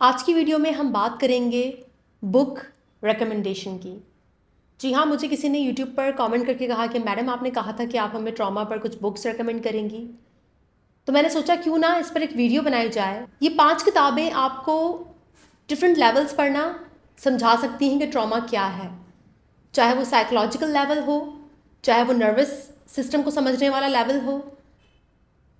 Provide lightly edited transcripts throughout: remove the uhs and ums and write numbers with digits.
आज की वीडियो में हम बात करेंगे बुक रिकमेंडेशन की। जी हाँ, मुझे किसी ने यूट्यूब पर कमेंट करके कहा कि मैडम आपने कहा था कि आप हमें ट्रॉमा पर कुछ बुक्स रिकमेंड करेंगी, तो मैंने सोचा क्यों ना इस पर एक वीडियो बनाई जाए। ये 5 किताबें आपको डिफरेंट लेवल्स पर ना समझा सकती हैं कि ट्रॉमा क्या है, चाहे वो साइकोलॉजिकल लेवल हो, चाहे वो नर्वस सिस्टम को समझने वाला लेवल हो,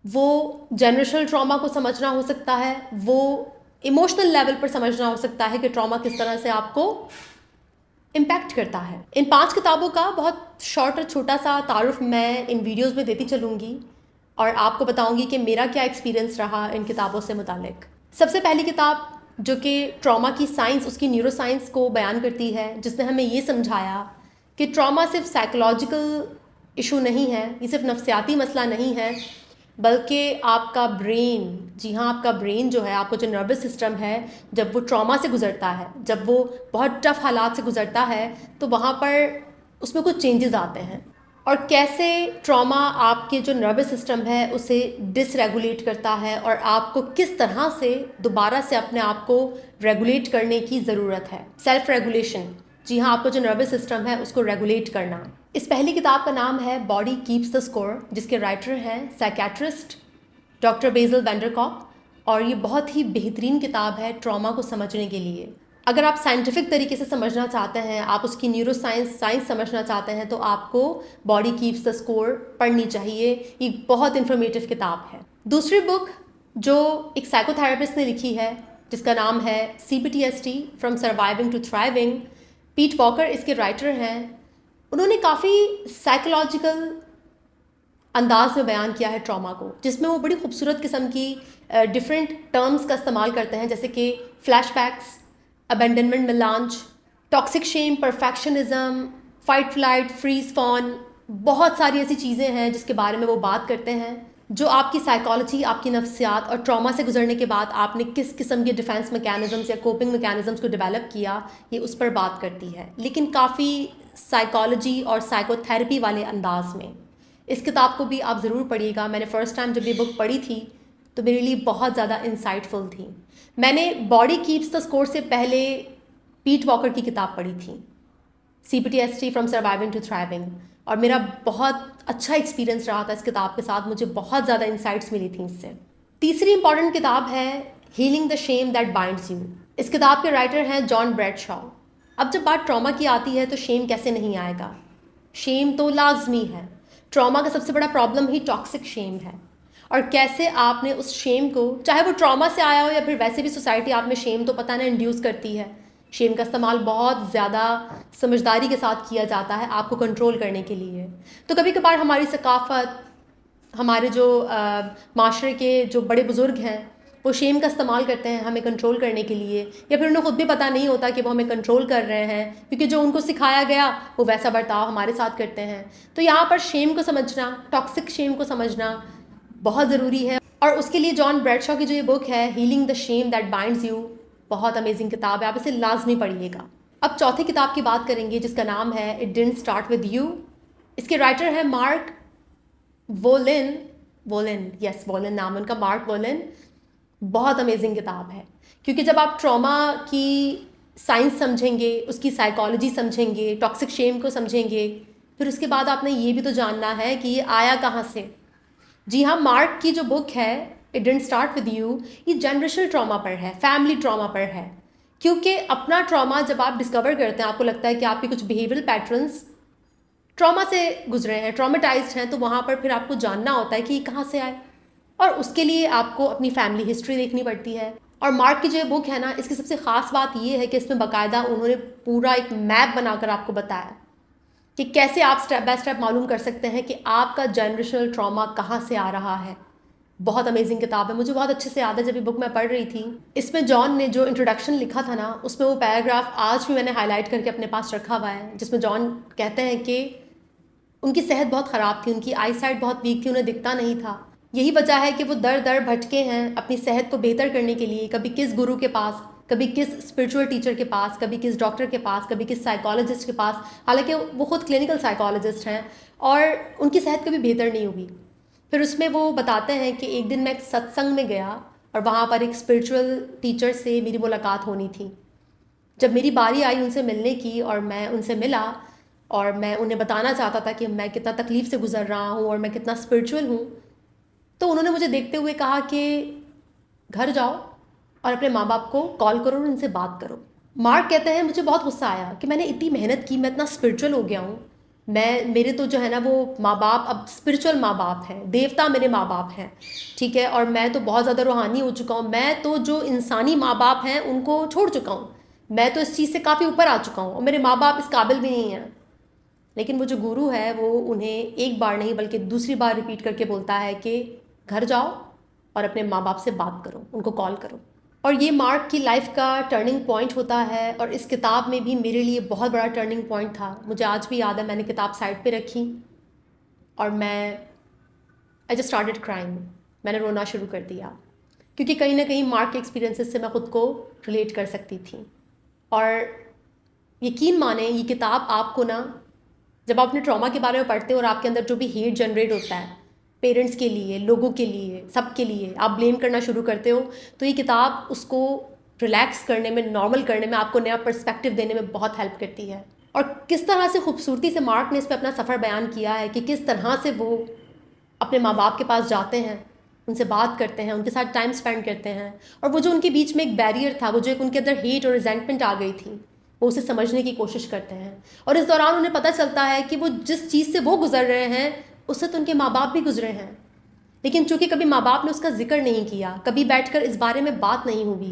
वो जनरेशनल ट्रॉमा को समझना हो सकता है, वो इमोशनल लेवल पर समझना हो सकता है कि ट्रॉमा किस तरह से आपको इम्पैक्ट करता है। इन 5 किताबों का बहुत शॉर्ट और छोटा सा तारुफ मैं इन वीडियोस में देती चलूँगी और आपको बताऊँगी कि मेरा क्या एक्सपीरियंस रहा इन किताबों से मुतालिक। सबसे पहली किताब जो कि ट्रॉमा की साइंस, उसकी न्यूरो साइंस को बयान करती है, जिसने हमें ये समझाया कि ट्रॉमा सिर्फ साइकोलॉजिकल इशू नहीं है, ये सिर्फ नफ्सियाती मसला नहीं है, बल्कि आपका ब्रेन, जी हाँ, आपका ब्रेन जो है, आपको जो नर्वस सिस्टम है, जब वो ट्रॉमा से गुजरता है, जब वो बहुत टफ हालात से गुजरता है, तो वहाँ पर उसमें कुछ चेंजेस आते हैं और कैसे ट्रॉमा आपके जो नर्वस सिस्टम है उसे डिसरेगुलेट करता है और आपको किस तरह से दोबारा से अपने आप को रेगुलेट करने की ज़रूरत है। सेल्फ रेगुलेशन, जी हाँ, आपका जो नर्वस सिस्टम है उसको रेगुलेट करना। इस पहली किताब का नाम है बॉडी कीप्स द स्कोर, जिसके राइटर हैं psychiatrist doctor Bessel van der कॉक, और ये बहुत ही बेहतरीन किताब है ट्रॉमा को समझने के लिए। अगर आप साइंटिफिक तरीके से समझना चाहते हैं, आप उसकी न्यूरो साइंस समझना चाहते हैं, तो आपको बॉडी कीप्स द स्कोर पढ़नी चाहिए। ये बहुत इन्फॉर्मेटिव किताब है। दूसरी बुक जो एक साइकोथेरेपिस्ट ने लिखी है, जिसका नाम है CPTSD from surviving to thriving, Pete Walker इसके राइटर हैं। उन्होंने काफ़ी साइकोलॉजिकल अंदाज में बयान किया है ट्रॉमा को, जिसमें वो बड़ी खूबसूरत किस्म की डिफरेंट टर्म्स का इस्तेमाल करते हैं, जैसे कि flashbacks, abandonment melange, toxic shame, perfectionism, fight flight, freeze fawn. बहुत सारी ऐसी चीज़ें हैं जिसके बारे में वो बात करते हैं, जो आपकी साइकोलॉजी, आपकी नफ्सियात और ट्रॉमा से गुजरने के बाद आपने किस किस्म के डिफेंस मैकेनिज़म्स या कोपिंग मैकेनिज़म्स को डेवलप किया, ये उस पर बात करती है, लेकिन काफ़ी साइकोलॉजी और साइकोथेरेपी वाले अंदाज में। इस किताब को भी आप ज़रूर पढ़िएगा। मैंने फ़र्स्ट टाइम जब ये बुक पढ़ी थी तो मेरे लिए बहुत ज़्यादा इंसाइटफुल थी। मैंने बॉडी कीप्स द स्कोर से पहले पीट वॉकर की किताब पढ़ी थी, CPTSD from surviving to thriving, और मेरा बहुत अच्छा एक्सपीरियंस रहा था इस किताब के साथ। मुझे बहुत ज़्यादा इंसाइट्स मिली थी इससे। तीसरी इंपॉर्टेंट किताब है healing the Shem that binds you. इस किताब के राइटर हैं जॉन ब्रैडशॉ। अब जब बात ट्रॉमा की आती है तो शेम कैसे नहीं आएगा, शेम तो लाजमी है। ट्रॉमा का सबसे बड़ा प्रॉब्लम ही टॉक्सिक शेम है, और कैसे आपने उस शेम को, चाहे वो ट्रॉमा से आया हो या फिर वैसे भी सोसाइटी आप में शेम तो पता ना इंड्यूस करती है। शेम का इस्तेमाल बहुत ज़्यादा समझदारी के साथ किया जाता है आपको कंट्रोल करने के लिए। तो कभी कभार हमारी सकाफ़त, हमारे जो माशरे के जो बड़े बुज़ुर्ग हैं, वो शेम का इस्तेमाल करते हैं हमें कंट्रोल करने के लिए, या फिर उन्हें खुद भी पता नहीं होता कि वो हमें कंट्रोल कर रहे हैं, क्योंकि जो उनको सिखाया गया वो वैसा बर्ताव हमारे साथ करते हैं। तो यहाँ पर शेम को समझना, टॉक्सिक शेम को समझना बहुत ज़रूरी है, और उसके लिए जॉन ब्रैडशॉ की जो ये बुक है healing the Shem that binds you, बहुत अमेजिंग किताब है, आप इसे लाजमी पढ़िएगा। अब चौथी किताब की बात करेंगे, जिसका नाम है it didn't start with you. इसके राइटर हैं मार्क वोलिन, यस वोलिन नाम है उनका, मार्क वोलिन। बहुत अमेजिंग किताब है, क्योंकि जब आप ट्रॉमा की साइंस समझेंगे, उसकी साइकोलॉजी समझेंगे, टॉक्सिक शेम को समझेंगे, फिर उसके बाद आपने ये भी तो जानना है कि ये आया कहाँ से। जी हाँ, मार्क की जो बुक है it didn't start with you, ये जनरेशनल ट्रॉमा पर है, फैमिली ट्रॉमा पर है। क्योंकि अपना ट्रॉमा जब आप डिस्कवर करते हैं, आपको लगता है कि आपके कुछ बिहेवियरल पैटर्न्स ट्रॉमा से गुजरे हैं, ट्रॉमेटाइज्ड हैं, तो वहाँ पर फिर आपको जानना होता है कि ये कहाँ से आए, और उसके लिए आपको अपनी फैमिली हिस्ट्री देखनी पड़ती है। और मार्क की जो बुक है ना, इसकी सबसे ख़ास बात ये है कि इसमें बाकायदा उन्होंने पूरा एक मैप बनाकर आपको बताया कि कैसे आप स्टेप बाय स्टेप मालूम कर सकते हैं कि आपका जनरेशनल ट्रॉमा कहाँ से आ रहा है। बहुत अमेजिंग किताब है, मुझे बहुत अच्छे से याद है जब ये बुक मैं पढ़ रही थी। इसमें जॉन ने जो इंट्रोडक्शन लिखा था ना, उसमें वो पैराग्राफ आज भी मैंने हाईलाइट करके अपने पास रखा हुआ है, जिसमें जॉन कहते हैं कि उनकी सेहत बहुत ख़राब थी, उनकी आई साइट बहुत वीक थी, उन्हें दिखता नहीं था। यही वजह है कि वो दर दर भटके हैं अपनी सेहत को बेहतर करने के लिए, कभी किस गुरु के पास, कभी किस स्पिरिचुअल टीचर के पास, कभी किस डॉक्टर के पास, कभी किस साइकोलॉजिस्ट के पास। हालांकि वो खुद क्लिनिकल साइकोलॉजिस्ट हैं, और उनकी सेहत कभी बेहतर नहीं हुई। फिर उसमें वो बताते हैं कि एक दिन मैं एक सत्संग में गया और वहाँ पर एक स्पिरिचुअल टीचर से मेरी मुलाकात होनी थी। जब मेरी बारी आई उनसे मिलने की और मैं उनसे मिला और मैं उन्हें बताना चाहता था कि मैं कितना तकलीफ़ से गुज़र रहा हूँ और मैं कितना स्पिरिचुअल हूँ, तो उन्होंने मुझे देखते हुए कहा कि घर जाओ और अपने माँ बाप को कॉल करो और उनसे बात करो। मार्क कहते हैं मुझे बहुत गुस्सा आया कि मैंने इतनी मेहनत की, मैं इतना स्पिरिचुअल हो गया हूँ, मेरे तो जो है ना वो माँ बाप अब स्पिरिचुअल माँ बाप हैं, देवता मेरे माँ बाप हैं, ठीक है, और मैं तो बहुत ज़्यादा रूहानी हो चुका हूँ, मैं तो जो इंसानी माँ बाप हैं उनको छोड़ चुका हूँ, मैं तो इस चीज़ से काफ़ी ऊपर आ चुका हूँ और मेरे माँ बाप इस काबिल भी नहीं हैं। लेकिन वो जो गुरु है वो उन्हें एक बार नहीं बल्कि दूसरी बार रिपीट करके बोलता है कि घर जाओ और अपने माँ बाप से बात करो, उनको कॉल करो। और ये मार्क की लाइफ का टर्निंग पॉइंट होता है और इस किताब में भी मेरे लिए बहुत बड़ा टर्निंग पॉइंट था। मुझे आज भी याद है, मैंने किताब साइड पे रखी और आई जस्ट स्टार्टेड क्राइंग, मैंने रोना शुरू कर दिया क्योंकि कहीं ना कहीं मार्क के एक्सपीरियंसेस से मैं ख़ुद को रिलेट कर सकती थी। और यकीन माने ये किताब आपको ना, जब आप अपने ट्रॉमा के बारे में पढ़ते हो और आपके अंदर जो भी हेट जनरेट होता है पेरेंट्स के लिए, लोगों के लिए, सबके लिए, आप ब्लेम करना शुरू करते हो, तो ये किताब उसको रिलैक्स करने में, नॉर्मल करने में, आपको नया पर्सपेक्टिव देने में बहुत हेल्प करती है। और किस तरह से खूबसूरती से मार्क ने इस पर अपना सफ़र बयान किया है कि किस तरह से वो अपने माँ बाप के पास जाते हैं, उनसे बात करते हैं, उनके साथ टाइम स्पेंड करते हैं, और वो जो उनके बीच में एक बैरियर था, वो जो एक उनके अंदर हेट और रिजेंटमेंट आ गई थी, वो उसे समझने की कोशिश करते हैं। और इस दौरान उन्हें पता चलता है कि वो जिस चीज़ से वो गुजर रहे हैं उससे तो उनके माँ बाप भी गुजरे हैं, लेकिन चूंकि कभी माँ बाप ने उसका जिक्र नहीं किया, कभी बैठकर इस बारे में बात नहीं हुई,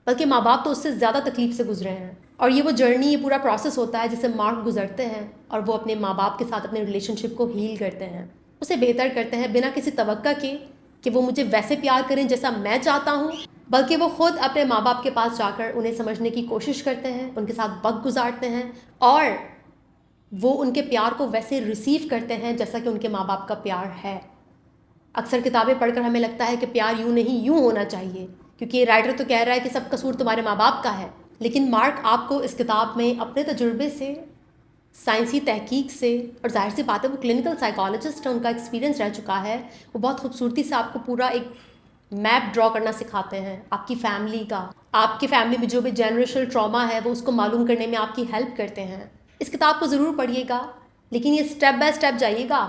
बल्कि माँ बाप तो उससे ज़्यादा तकलीफ से गुजरे हैं। और ये वो जर्नी, ये पूरा प्रोसेस होता है जिसे मार्क गुजरते हैं और वो अपने माँ बाप के साथ अपने रिलेशनशिप को हील करते हैं, उसे बेहतर करते हैं, बिना किसी तवक्का के कि वो मुझे वैसे प्यार करें जैसा मैं चाहता हूँ, बल्कि वो खुद अपने माँ बाप के पास जाकर उन्हें समझने की कोशिश करते हैं, उनके साथ वक्त गुजारते हैं और वो उनके प्यार को वैसे रिसीव करते हैं जैसा कि उनके माँ बाप का प्यार है। अक्सर किताबें पढ़कर हमें लगता है कि प्यार यूँ नहीं यूँ होना चाहिए, क्योंकि ये राइटर तो कह रहा है कि सब कसूर तुम्हारे माँ बाप का है, लेकिन मार्क आपको इस किताब में अपने तजुर्बे से, साइंसी तहकीक से, और जाहिर सी बात है वो क्लिनिकल साइकोलॉजिस्ट है, उनका एक्सपीरियंस रह चुका है, वो बहुत खूबसूरती से आपको पूरा एक मैप ड्रॉ करना सिखाते हैं आपकी फ़ैमिली का, आपकी फ़ैमिली में जो भी जनरेशनल ट्रॉमा है वो उसको मालूम करने में आपकी हेल्प करते हैं। इस किताब को ज़रूर पढ़िएगा, लेकिन ये स्टेप बाय स्टेप जाइएगा,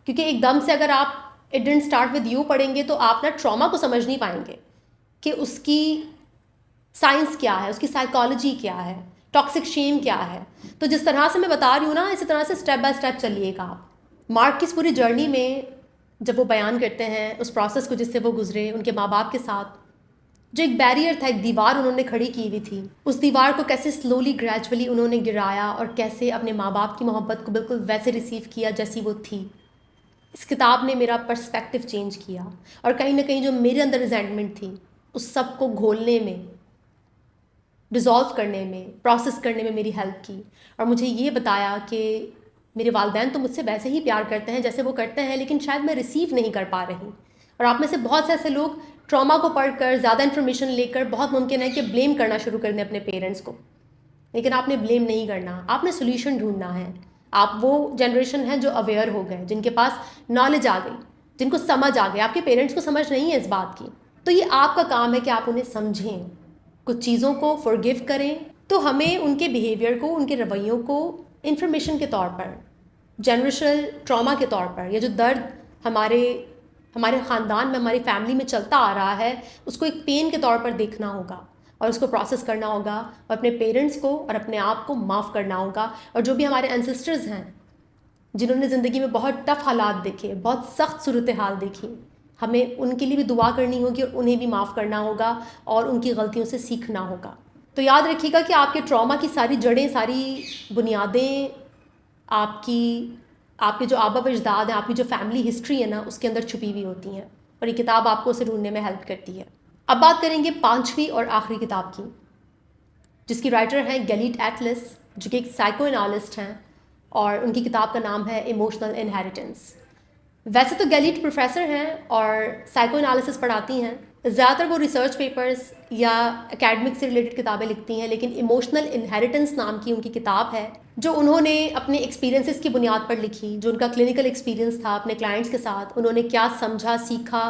क्योंकि एकदम से अगर आप it didn't start with you पढ़ेंगे तो आप ना ट्रॉमा को समझ नहीं पाएंगे कि उसकी साइंस क्या है, उसकी साइकोलॉजी क्या है, टॉक्सिक शेम क्या है। तो जिस तरह से मैं बता रही हूँ ना, इसी तरह से स्टेप बाय स्टेप चलिएगा आप। मार्क की इस पूरी जर्नी में जब वो बयान करते हैं उस प्रोसेस को जिससे वो गुजरे उनके माँ बाप के साथ, जो एक बैरियर था, एक दीवार उन्होंने खड़ी की हुई थी, उस दीवार को कैसे स्लोली ग्रेजुअली उन्होंने गिराया और कैसे अपने माँ बाप की मोहब्बत को बिल्कुल वैसे रिसीव किया जैसी वो थी। इस किताब ने मेरा पर्सपेक्टिव चेंज किया और कहीं ना कहीं जो मेरे अंदर रिजेंटमेंट थी उस सब को घोलने में, डिज़ोल्व करने में, प्रोसेस करने में मेरी हेल्प की। और मुझे ये बताया कि मेरे वालिदैन तो मुझसे वैसे ही प्यार करते हैं जैसे वो करते हैं, लेकिन शायद मैं रिसीव नहीं कर पा रही। और आप में से बहुत से ऐसे लोग ट्रॉमा को पढ़कर, ज़्यादा इन्फॉर्मेशन लेकर बहुत मुमकिन है कि ब्लेम करना शुरू कर दें अपने पेरेंट्स को, लेकिन आपने ब्लेम नहीं करना, आपने सोल्यूशन ढूंढना है। आप वो जनरेशन है जो अवेयर हो गए, जिनके पास नॉलेज आ गई, जिनको समझ आ गई। आपके पेरेंट्स को समझ नहीं है इस बात की, तो ये आपका काम है कि आप उन्हें समझें, कुछ चीज़ों को फॉरगिव करें। तो हमें उनके बिहेवियर को, उनके रवैयों को इन्फॉर्मेशन के तौर पर, जनरेशनल ट्रॉमा के तौर पर, या जो दर्द हमारे ख़ानदान में, हमारी फैमिली में चलता आ रहा है, उसको एक पेन के तौर पर देखना होगा और उसको प्रोसेस करना होगा और अपने पेरेंट्स को और अपने आप को माफ़ करना होगा। और जो भी हमारे एंसेस्टर्स हैं जिन्होंने ज़िंदगी में बहुत टफ़ हालात देखे, बहुत सख्त सूरत हाल देखी, हमें उनके लिए भी दुआ करनी होगी और उन्हें भी माफ़ करना होगा और उनकी गलतियों से सीखना होगा। तो याद रखिएगा कि आपके ट्रॉमा की सारी जड़ें, सारी बुनियादें आपके जो आबा व अजदाद हैं, आपकी जो फैमिली हिस्ट्री है ना, उसके अंदर छुपी हुई होती हैं और ये किताब आपको उसे ढूंढने में हेल्प करती है। अब बात करेंगे पांचवी और आखिरी किताब की, जिसकी राइटर हैं गैलीट एटलस, जो कि एक साइको एनालिस्ट हैं और उनकी किताब का नाम है इमोशनल इनहेरिटेंस। वैसे तो गैलीट प्रोफेसर हैं और साइको एनालिसिस पढ़ाती हैं, ज़्यादातर वो रिसर्च पेपर्स या एकेडमिक से रिलेटेड किताबें लिखती हैं, लेकिन इमोशनल इनहेरिटेंस नाम की उनकी किताब है जो उन्होंने अपने एक्सपीरियंसेस की बुनियाद पर लिखी, जो उनका क्लिनिकल एक्सपीरियंस था अपने क्लाइंट्स के साथ, उन्होंने क्या समझा, सीखा,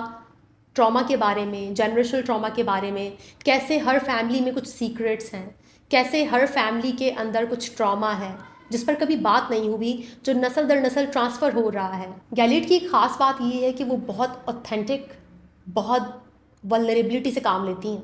ट्रॉमा के बारे में, जनरेशनल ट्रॉमा के बारे में, कैसे हर फैमिली में कुछ सीक्रेट्स हैं, कैसे हर फैमिली के अंदर कुछ ट्रॉमा है जिस पर कभी बात नहीं हुई, जो नस्ल दर नस्ल ट्रांसफ़र हो रहा है। गैलिट की एक ख़ास बात ये है कि वो बहुत ऑथेंटिक, बहुत वल्नरेबिलिटी से काम लेती हैं।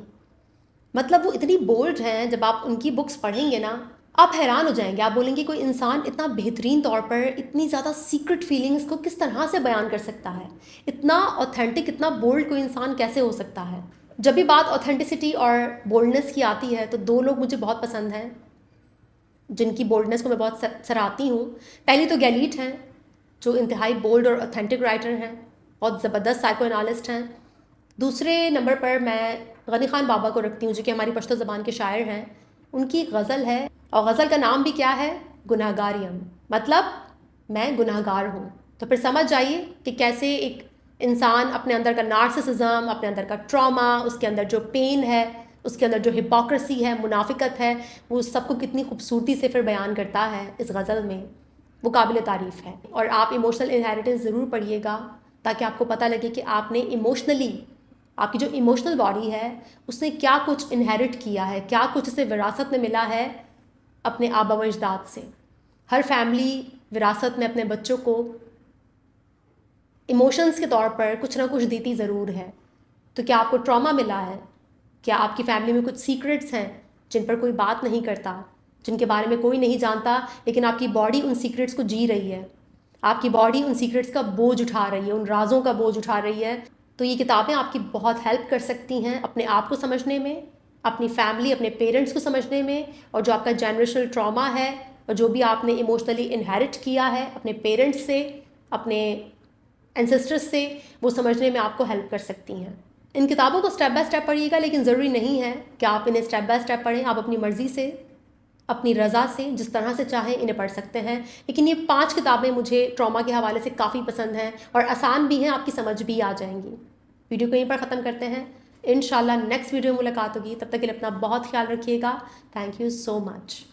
मतलब वो इतनी बोल्ड हैं, जब आप उनकी बुक्स पढ़ेंगे ना, आप हैरान हो जाएंगे। आप बोलेंगे कोई इंसान इतना बेहतरीन तौर पर इतनी ज़्यादा सीक्रेट फीलिंग्स को किस तरह से बयान कर सकता है, इतना ऑथेंटिक, इतना बोल्ड कोई इंसान कैसे हो सकता है। जब भी बात ऑथेंटिसिटी और बोल्डनेस की आती है तो दो लोग मुझे बहुत पसंद हैं, जिनकी बोल्डनेस को मैं बहुत सराहती हूँ। पहली तो गैलिट हैं, जो इंतहाई बोल्ड और ऑथेंटिक राइटर हैं, बहुत ज़बरदस्त साइको एनालिस्ट हैं। दूसरे नंबर पर मैं गनी खान बाबा को रखती हूँ, जो कि हमारी पश्तो ज़बान के शायर हैं। उनकी एक गज़ल है, और गज़ल का नाम भी क्या है, गुनाहगारियम, मतलब मैं गुनाहगार हूँ। तो फिर समझ जाइए कि कैसे एक इंसान अपने अंदर का नार्सिसिज्म, अपने अंदर का ट्रॉमा, उसके अंदर जो पेन है, उसके अंदर जो हिपोक्रेसी है, मुनाफिकत है, वो सबको कितनी खूबसूरती से फिर बयान करता है इस गज़ल में। वो काबिल तारीफ़ है। और आप इमोशनल इनहेरिटेंस ज़रूर पढ़िएगा, ताकि आपको पता लगे कि आपने इमोशनली, आपकी जो इमोशनल बॉडी है उसने क्या कुछ इनहेरिट किया है, क्या कुछ उसे विरासत में मिला है अपने आबा व अजदाद से। हर फैमिली विरासत में अपने बच्चों को इमोशंस के तौर पर कुछ ना कुछ देती ज़रूर है। तो क्या आपको ट्रॉमा मिला है? क्या आपकी फैमिली में कुछ सीक्रेट्स हैं जिन पर कोई बात नहीं करता, जिनके बारे में कोई नहीं जानता, लेकिन आपकी बॉडी उन सीक्रेट्स को जी रही है, आपकी बॉडी उन सीक्रेट्स का बोझ उठा रही है, उन राज़ों का बोझ उठा रही है? तो ये किताबें आपकी बहुत हेल्प कर सकती हैं अपने आप को समझने में, अपनी फैमिली, अपने पेरेंट्स को समझने में, और जो आपका जनरेशनल ट्रॉमा है और जो भी आपने इमोशनली इनहेरिट किया है अपने पेरेंट्स से, अपने एंसेस्टर्स से, वो समझने में आपको हेल्प कर सकती हैं। इन किताबों को स्टेप बाय स्टेप पढ़िएगा, लेकिन ज़रूरी नहीं है कि आप इन्हें स्टेप बाय स्टेप पढ़ें। आप अपनी मर्ज़ी से, अपनी रज़ा से, जिस तरह से चाहें इन्हें पढ़ सकते हैं। लेकिन ये 5 किताबें मुझे ट्रॉमा के हवाले से काफ़ी पसंद हैं और आसान भी हैं, आपकी समझ भी आ जाएंगी। वीडियो को यहीं पर ख़त्म करते हैं। इंशाल्लाह नेक्स्ट वीडियो में मुलाकात होगी। तब तक के लिए अपना बहुत ख्याल रखिएगा। Thank you so much.